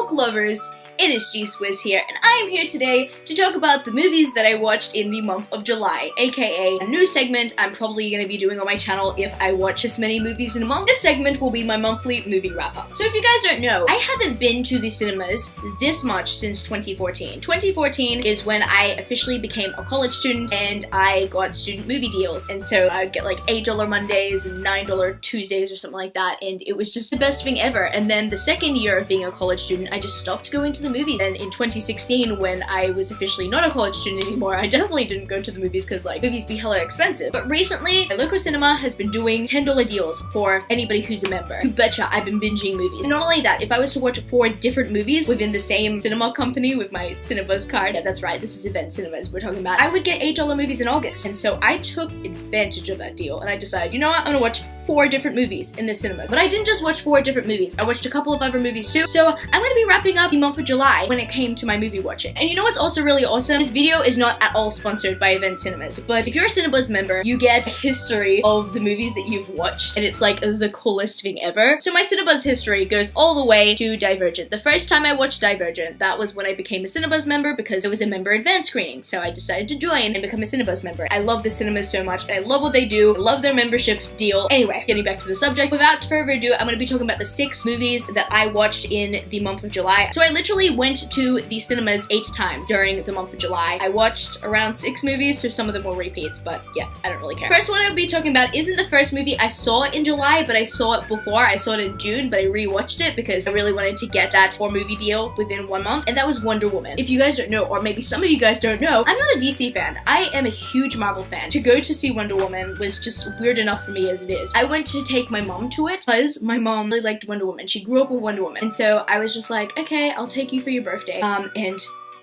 book lovers, it is G-Swizz here, and I am here today to talk about the movies that I watched in the month of July, aka a new segment I'm probably going to be doing on my channel if I watch this many movies in a month. This segment will be my monthly movie wrap-up. So if you guys don't know, I haven't been to the cinemas this much since 2014. 2014 is when I officially became a college student and I got student movie deals, and so I would get like $8 Mondays and $9 Tuesdays or something like that, and it was just the best thing ever. And then the second year of being a college student, I just stopped going to the movies. And in 2016, when I was officially not a college student anymore, I definitely didn't go to the movies because like movies be hella expensive. But recently, my local cinema has been doing $10 deals for anybody who's a member. You betcha, I've been binging movies. And not only that, if I was to watch 4 different movies within the same cinema company with my Cinemas card, yeah, that's right, this is Event Cinemas we're talking about, I would get $8 movies in August. And so I took advantage of that deal and I decided, you know what, I'm gonna watch 4 different movies in the cinemas. But I didn't just watch 4 different movies, I watched a couple of other movies too. So I'm gonna be wrapping up the month of July when it came to my movie watching. And you know what's also really awesome? This video is not at all sponsored by Event Cinemas, but if you're a Cinemas member, you get a history of the movies that you've watched, and it's like the coolest thing ever. So my Cinemas history goes all the way to Divergent. The first time I watched Divergent, that was when I became a Cinemas member because it was a member advance screening, so I decided to join and become a Cinemas member. I love the cinemas so much, and I love what they do, I love their membership deal. Anyway, getting back to the subject, without further ado, I'm going to be talking about the 6 movies that I watched in the month of July. So I literally went to the cinemas 8 times during the month of July. I watched around 6 movies, so some of them were repeats, but yeah, I don't really care. First one I'll be talking about isn't the first movie I saw in July, but I saw it before. I saw it in June, but I rewatched it because I really wanted to get that 4-movie deal within 1 month, and that was Wonder Woman. If you guys don't know, or maybe some of you guys don't know, I'm not a DC fan. I am a huge Marvel fan. To go to see Wonder Woman was just weird enough for me as it is. I went to take my mom to it because my mom really liked Wonder Woman. She grew up with Wonder Woman, and so I was just like, okay, I'll take you for your birthday. And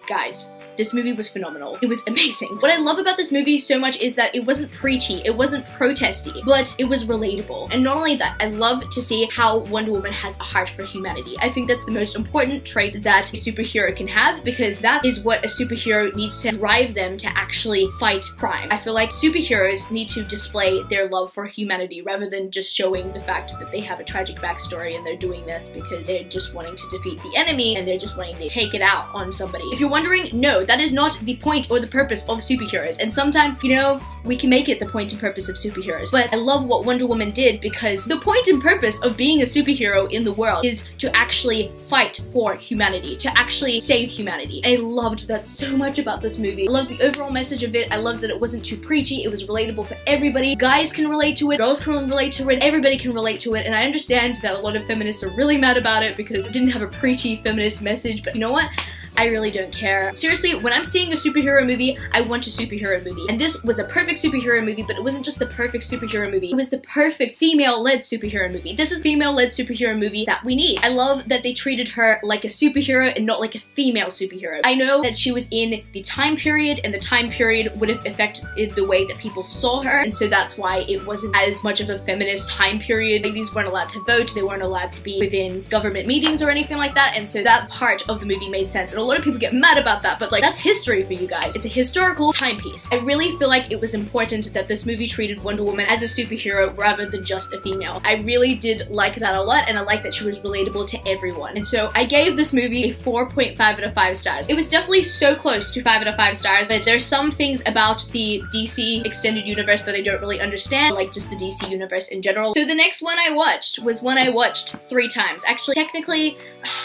guys, this movie was phenomenal. It was amazing. What I love about this movie so much is that it wasn't preachy, it wasn't protesty, but it was relatable. And not only that, I love to see how Wonder Woman has a heart for humanity. I think that's the most important trait that a superhero can have, because that is what a superhero needs to drive them to actually fight crime. I feel like superheroes need to display their love for humanity rather than just showing the fact that they have a tragic backstory and they're doing this because they're just wanting to defeat the enemy and they're just wanting to take it out on somebody. If you're wondering, no, that is not the point or the purpose of superheroes. And sometimes, you know, we can make it the point and purpose of superheroes. But I love what Wonder Woman did, because the point and purpose of being a superhero in the world is to actually fight for humanity, to actually save humanity. I loved that so much about this movie. I loved the overall message of it. I loved that it wasn't too preachy. It was relatable for everybody. Guys can relate to it, girls can relate to it, everybody can relate to it. And I understand that a lot of feminists are really mad about it because it didn't have a preachy feminist message, but you know what? I really don't care. Seriously, when I'm seeing a superhero movie, I want a superhero movie. And this was a perfect superhero movie, but it wasn't just the perfect superhero movie. It was the perfect female-led superhero movie. This is the female-led superhero movie that we need. I love that they treated her like a superhero and not like a female superhero. I know that she was in the time period, and the time period would have affected the way that people saw her, and so that's why it wasn't as much of a feminist time period. Ladies weren't allowed to vote, they weren't allowed to be within government meetings or anything like that, and so that part of the movie made sense. And a lot of people get mad about that, but like, that's history for you guys. It's a historical timepiece. I really feel like it was important that this movie treated Wonder Woman as a superhero rather than just a female. I really did like that a lot, and I like that she was relatable to everyone. And so I gave this movie a 4.5 out of 5 stars. It was definitely so close to 5 out of 5 stars, but there's some things about the DC extended universe that I don't really understand, like just the DC universe in general. So the next one I watched was one I watched 3 times. Actually, technically,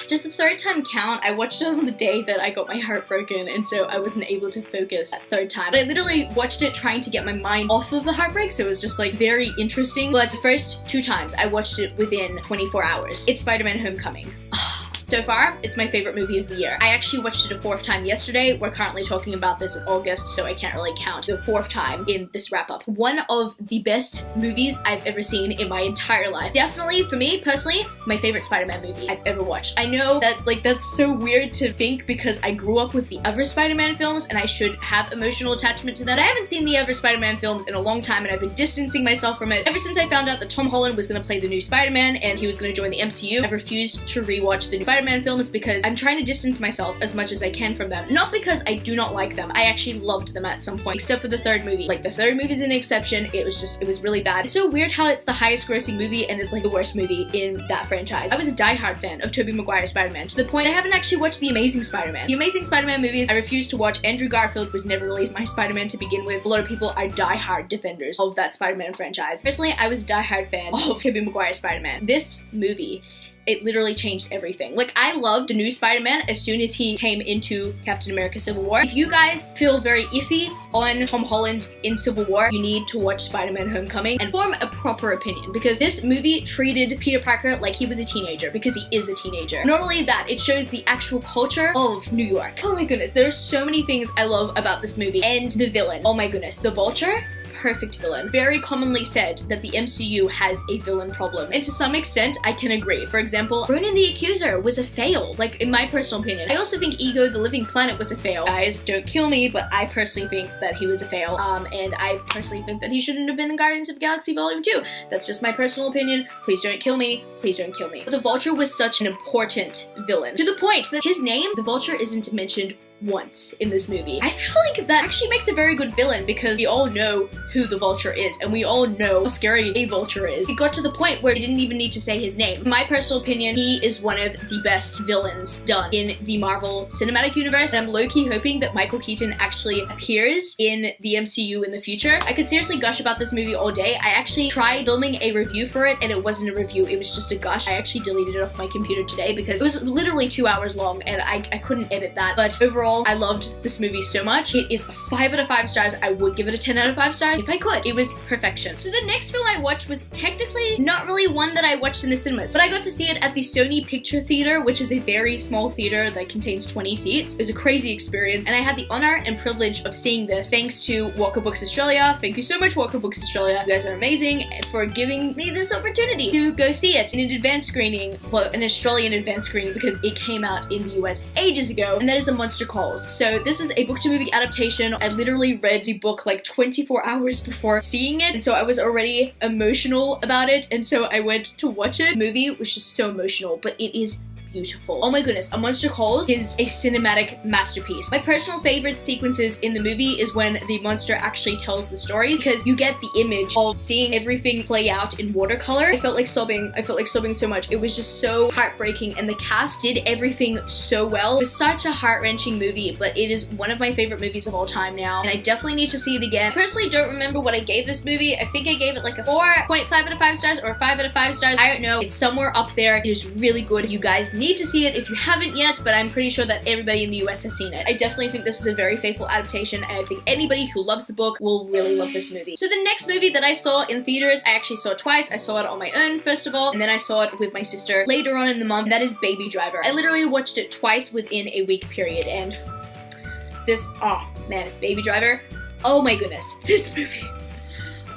does the 3rd time count? I watched it on the day that I got my heart broken, and so I wasn't able to focus that 3rd time. But I literally watched it trying to get my mind off of the heartbreak, so it was just like very interesting. But the first 2 times, I watched it within 24 hours. It's Spider-Man Homecoming. So far, it's my favorite movie of the year. I actually watched it a 4th time yesterday. We're currently talking about this in August, so I can't really count the 4th time in this wrap-up. One of the best movies I've ever seen in my entire life. Definitely, for me, personally, my favorite Spider-Man movie I've ever watched. I know that, like, that's so weird to think because I grew up with the other Spider-Man films and I should have emotional attachment to that. I haven't seen the other Spider-Man films in a long time, and I've been distancing myself from it ever since I found out that Tom Holland was going to play the new Spider-Man and he was going to join the MCU. I've refused to rewatch the new Spider-Man Spider-Man films because I'm trying to distance myself as much as I can from them. Not because I do not like them. I actually loved them at some point, except for the third movie. Like, the third movie is an exception. It was really bad. It's so weird how it's the highest grossing movie and it's like the worst movie in that franchise. I was a diehard fan of Tobey Maguire's Spider-Man, to the point I haven't actually watched The Amazing Spider-Man. The Amazing Spider-Man movies I refuse to watch. Andrew Garfield was never really my Spider-Man to begin with. A lot of people are diehard defenders of that Spider-Man franchise. Personally, I was a diehard fan of Tobey Maguire's Spider-Man. This movie, it literally changed everything. Like, I loved the new Spider-Man as soon as he came into Captain America Civil War. If you guys feel very iffy on Tom Holland in Civil War, you need to watch Spider-Man Homecoming and form a proper opinion, because this movie treated Peter Parker like he was a teenager, because he is a teenager. Not only that, it shows the actual culture of New York. Oh my goodness, there are so many things I love about this movie. And the villain, oh my goodness, the Vulture? Perfect villain. Very commonly said that the MCU has a villain problem, and to some extent I can agree. For example, Ronan the Accuser was a fail, like, in my personal opinion. I also think Ego the Living Planet was a fail. Guys, don't kill me, but I personally think that he was a fail, and I personally think that he shouldn't have been in Guardians of the Galaxy Volume 2. That's just my personal opinion. Please don't kill me. Please don't kill me. But the Vulture was such an important villain, to the point that his name, the Vulture, isn't mentioned once in this movie. I feel like that actually makes a very good villain, because we all know who the Vulture is, and we all know how scary a Vulture is. It got to the point where we didn't even need to say his name. In my personal opinion, he is one of the best villains done in the Marvel Cinematic Universe, and I'm low-key hoping that Michael Keaton actually appears in the MCU in the future. I could seriously gush about this movie all day. I actually tried filming a review for it, and it wasn't a review, it was just a gush. I actually deleted it off my computer today because it was literally 2 hours long, and I couldn't edit that. But overall, I loved this movie so much. It is a 5 out of 5 stars. I would give it a 10 out of 5 stars if I could. It was perfection. So the next film I watched was technically not really one that I watched in the cinemas, but I got to see it at the Sony Picture Theater, which is a very small theater that contains 20 seats. It was a crazy experience, and I had the honor and privilege of seeing this thanks to Walker Books Australia. Thank you so much, Walker Books Australia. You guys are amazing for giving me this opportunity to go see it in an advanced screening, well, an Australian advanced screening, because it came out in the US ages ago, and that is A Monster Calls. So this is a book-to-movie adaptation. I literally read the book like 24 hours before seeing it, and so I was already emotional about it, and so I went to watch it. The movie was just so emotional, but it is beautiful. Oh my goodness, A Monster Calls is a cinematic masterpiece. My personal favorite sequences in the movie is when the monster actually tells the stories, because you get the image of seeing everything play out in watercolor. I felt like sobbing so much. It was just so heartbreaking, and the cast did everything so well. It was such a heart-wrenching movie, but it is one of my favorite movies of all time now, and I definitely need to see it again. I personally don't remember what I gave this movie. I think I gave it like a 4.5 out of 5 stars or 5 out of 5 stars. I don't know. It's somewhere up there. It is really good. You guys need to see it if you haven't yet, but I'm pretty sure that everybody in the US has seen it. I definitely think this is a very faithful adaptation, and I think anybody who loves the book will really love this movie. So the next movie that I saw in theaters, I actually saw twice. I saw it on my own, first of all, and then I saw it with my sister later on in the month, and that is Baby Driver. I literally watched it twice within a week period, and this, oh man, Baby Driver, oh my goodness, this movie.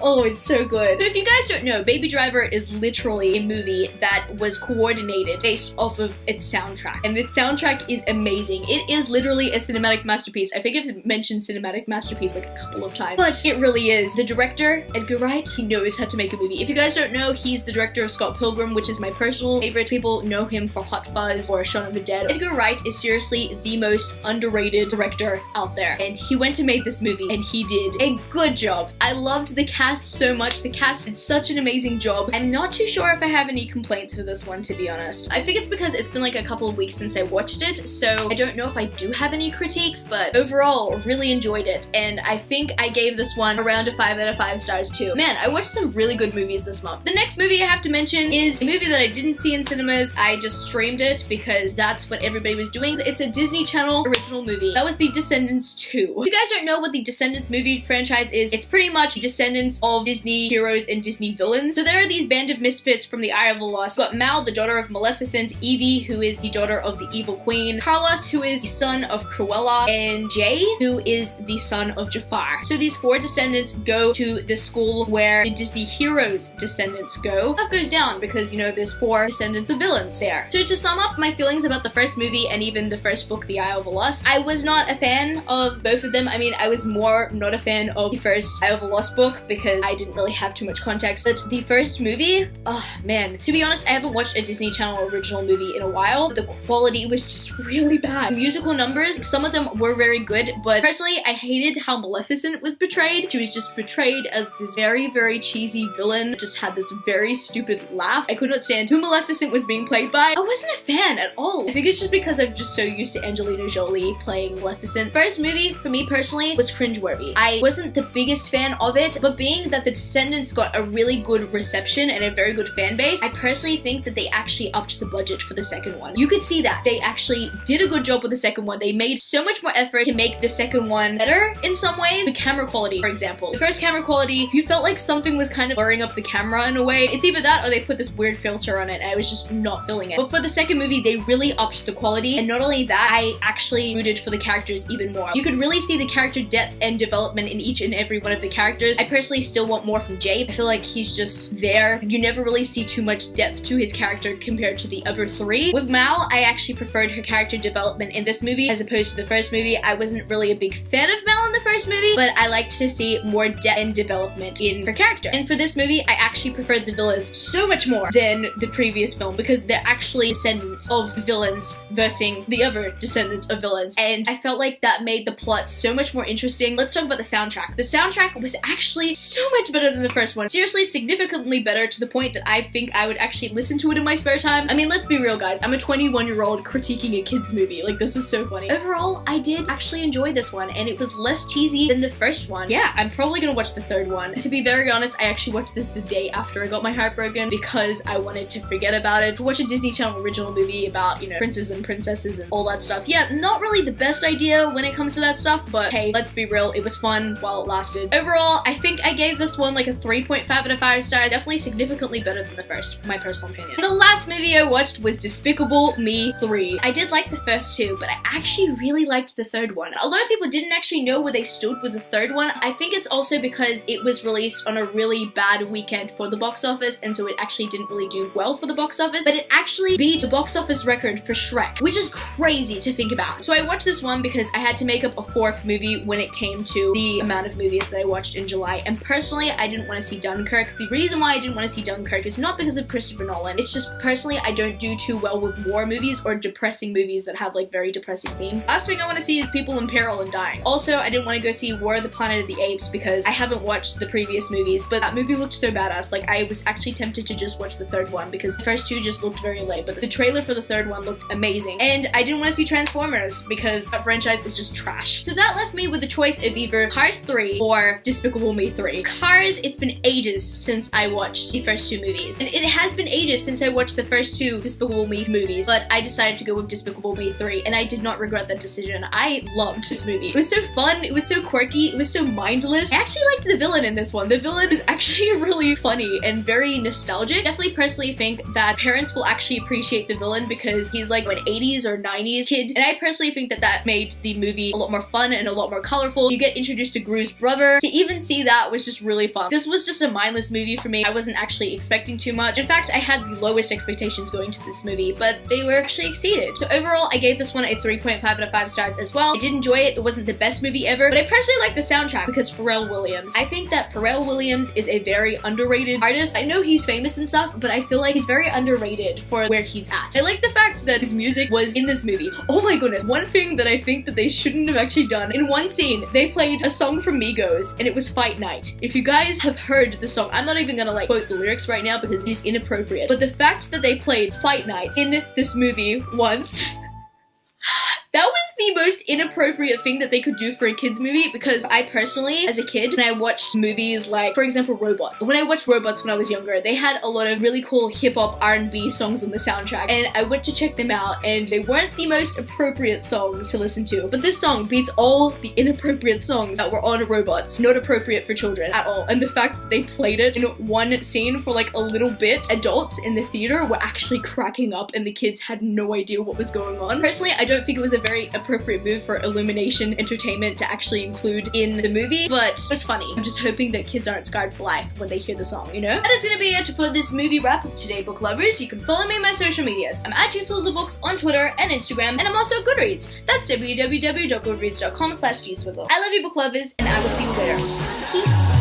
Oh, it's so good. So if you guys don't know, Baby Driver is literally a movie that was coordinated based off of its soundtrack. And its soundtrack is amazing. It is literally a cinematic masterpiece. I think I've mentioned cinematic masterpiece like a couple of times, but it really is. The director, Edgar Wright, he knows how to make a movie. If you guys don't know, he's the director of Scott Pilgrim, which is my personal favorite. People know him for Hot Fuzz or Shaun of the Dead. Edgar Wright is seriously the most underrated director out there. And he went to make this movie, and he did a good job. I loved the cast so much. The cast did such an amazing job. I'm not too sure if I have any complaints for this one, to be honest. I think it's because it's been like a couple of weeks since I watched it, so I don't know if I do have any critiques, but overall, really enjoyed it, and I think I gave this one around a 5 out of 5 stars too. Man, I watched some really good movies this month. The next movie I have to mention is a movie that I didn't see in cinemas. I just streamed it because that's what everybody was doing. It's a Disney Channel original movie. That was The Descendants 2. If you guys don't know what the Descendants movie franchise is, it's pretty much descendants of Disney heroes and Disney villains. So there are these band of misfits from the Eye of the Lost. You've got Mal, the daughter of Maleficent, Evie, who is the daughter of the Evil Queen, Carlos, who is the son of Cruella, and Jay, who is the son of Jafar. So these 4 descendants go to the school where the Disney heroes' descendants go. Stuff goes down because, you know, there's 4 descendants of villains there. So to sum up my feelings about the first movie and even the first book, The Eye of the Lost, I was not a fan of both of them. I mean, I was more not a fan of the first Eye of the Lost book because because I didn't really have too much context. But the first movie, oh man, to be honest, I haven't watched a Disney Channel original movie in a while. The quality was just really bad. Musical numbers, some of them were very good, but personally, I hated how Maleficent was portrayed. She was just portrayed as this very, very cheesy villain, just had this very stupid laugh. I could not stand who Maleficent was being played by. I wasn't a fan at all. I think it's just because I'm just so used to Angelina Jolie playing Maleficent. First movie, for me personally, was cringeworthy. I wasn't the biggest fan of it, but being that The Descendants got a really good reception and a very good fan base, I personally think that they actually upped the budget for the second one. You could see that. They actually did a good job with the second one. They made so much more effort to make the second one better in some ways. The camera quality, for example. The first camera quality, you felt like something was kind of blurring up the camera in a way. It's either that or they put this weird filter on it and I was just not feeling it. But for the second movie, they really upped the quality, and not only that, I actually rooted for the characters even more. You could really see the character depth and development in each and every one of the characters. I personally still want more from Jay. I feel like he's just there. You never really see too much depth to his character compared to the other three. With Mal, I actually preferred her character development in this movie as opposed to the first movie. I wasn't really a big fan of Mal in the first movie, but I liked to see more depth and development in her character. And for this movie, I actually preferred the villains so much more than the previous film because they're actually descendants of villains versus the other descendants of villains. And I felt like that made the plot so much more interesting. Let's talk about the soundtrack. The soundtrack was actually so much better than the first one. Seriously, significantly better to the point that I think I would actually listen to it in my spare time. I mean, let's be real, guys. I'm a 21-year-old critiquing a kid's movie. Like, this is so funny. Overall, I did actually enjoy this one, and it was less cheesy than the first one. Yeah, I'm probably gonna watch the third one. To be very honest, I actually watched this the day after I got my heart broken because I wanted to forget about it. To watch a Disney Channel original movie about, you know, princes and princesses and all that stuff. Yeah, not really the best idea when it comes to that stuff, but hey, let's be real, it was fun while it lasted. Overall, I think I gave this one like a 3.5 out of 5 stars. Definitely significantly better than the first, my personal opinion. The last movie I watched was Despicable Me 3. I did like the first two, but I actually really liked the third one. A lot of people didn't actually know where they stood with the third one. I think it's also because it was released on a really bad weekend for the box office, and so it actually didn't really do well for the box office, but it actually beat the box office record for Shrek, which is crazy to think about. So I watched this one because I had to make up a fourth movie when it came to the amount of movies that I watched in July, and personally, I didn't want to see Dunkirk. The reason why I didn't want to see Dunkirk is not because of Christopher Nolan. It's just personally, I don't do too well with war movies or depressing movies that have like very depressing themes. Last thing I want to see is people in peril and dying. Also, I didn't want to go see War of the Planet of the Apes because I haven't watched the previous movies, but that movie looked so badass. Like, I was actually tempted to just watch the third one because the first two just looked very lame, but the trailer for the third one looked amazing. And I didn't want to see Transformers because that franchise is just trash. So that left me with the choice of either Cars 3 or Despicable Me 3. Cars, it's been ages since I watched the first two movies, and it has been ages since I watched the first two Despicable Me movies, but I decided to go with Despicable Me 3, and I did not regret that decision. I loved this movie. It was so fun, it was so quirky, it was so mindless. I actually liked the villain in this one. The villain was actually really funny and very nostalgic. Definitely personally think that parents will actually appreciate the villain because he's like an 80s or 90s kid, and I personally think that that made the movie a lot more fun and a lot more colorful. You get introduced to Gru's brother. To even see that was just really fun. This was just a mindless movie for me. I wasn't actually expecting too much. In fact, I had the lowest expectations going to this movie, but they were actually exceeded. So overall, I gave this one a 3.5 out of 5 stars as well. I did enjoy it. It wasn't the best movie ever, but I personally like the soundtrack because Pharrell Williams. I think that Pharrell Williams is a very underrated artist. I know he's famous and stuff, but I feel like he's very underrated for where he's at. I like the fact that his music was in this movie. Oh my goodness. One thing that I think that they shouldn't have actually done, in one scene, they played a song from Migos, and it was Fight Night. If you guys have heard the song, I'm not even gonna like quote the lyrics right now because it's inappropriate, but the fact that they played Fight Night in this movie once, that was the most inappropriate thing that they could do for a kid's movie, because I personally, as a kid, when I watched movies like, for example, Robots. When I watched Robots when I was younger, they had a lot of really cool hip-hop R&B songs on the soundtrack, and I went to check them out, and they weren't the most appropriate songs to listen to. But this song beats all the inappropriate songs that were on Robots. Not appropriate for children at all. And the fact that they played it in one scene for like a little bit, adults in the theater were actually cracking up, and the kids had no idea what was going on. Personally, I don't think it was a very appropriate move for Illumination Entertainment to actually include in the movie, but it was funny. I'm just hoping that kids aren't scarred for life when they hear the song, you know? That is gonna be it for this movie wrap up today, book lovers. You can follow me on my social medias. I'm at Books on Twitter and Instagram, and I'm also at Goodreads. That's www.goodreads.com/gswizzle. I love you, book lovers, and I will see you later. Peace.